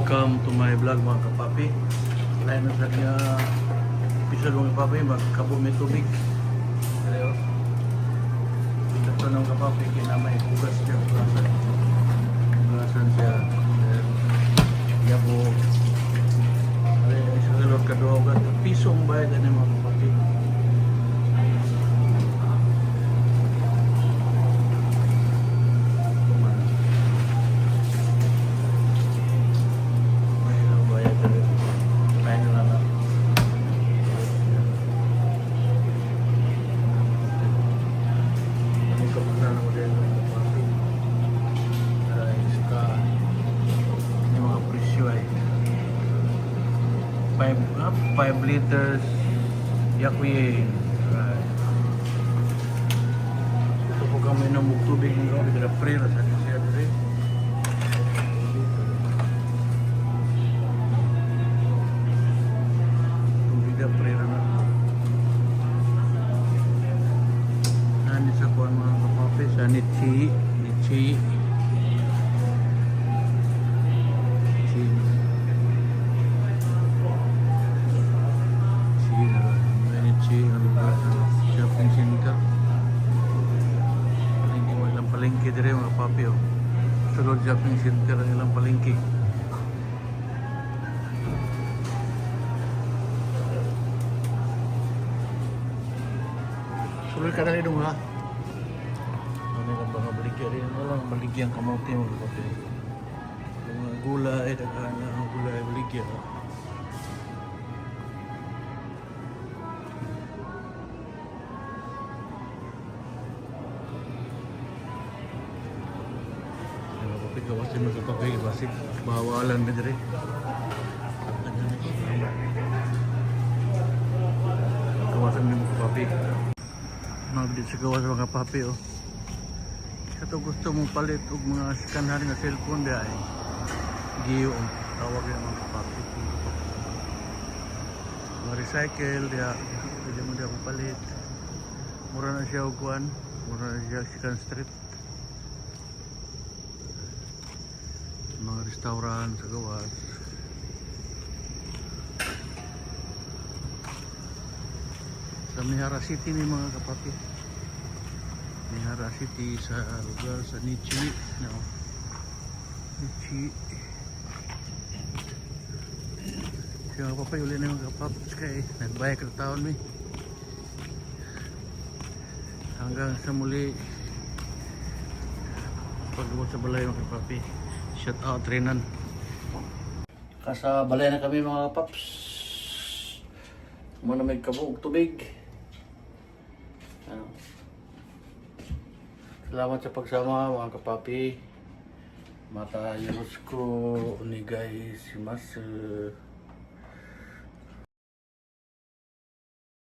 Welcome to my vlog mga kapapi. Lain na sa niya episode mga kapapi, magkabumi tubig. Pero ito to ng kapapi, kinamay hugas siya, hugasan siya. Yabo isang galor kaduogan, pisong bayad na mga kapapi. Ini mga presyo ay 5 liters yakuye. Ito po kami ng tubig ng kita pre na sa siya dito. Tubig na pre na. Nani sa kuan mga kapapi sa Nichi. Shopping center. Palengke mo ilang palengke dire mga papi oh. Sulod shopping center ang ilang palengke. Sulod ka na dong ha. Ano yung mga palengke rin? Walang palengke ang kamote mga papi. Mga gulay, daghan na gulay palengke ha. Kawasan mo sa papay, basig bawalan na dire. Kawasan mo sa papay. Nagdit sa kawasan mga papi oh. Kato gusto mong palit og mga scanner nga cellphone di ay giyo ang tawag yung mga papi. Mga recycle dia, pwede mo dia palit. Mura na siya og kuan, mura na siya scan street. Mga restaurant sa gawas. Sa Mihara City ni mga kapapi. Mihara City sa lugar sa Nichi, no. Nichi. Siya mga papay uli na mga kapapi kay nagbayag ka taon mi. Hanggang sa muli pagbuot sa balay mga kapapi. Shout out Renan. Kasa balay na kami mga paps. Muna may kabuog tubig. Ano? Salamat sa pagsama mga kapapi. Mata Yosko Onigay Shimasu.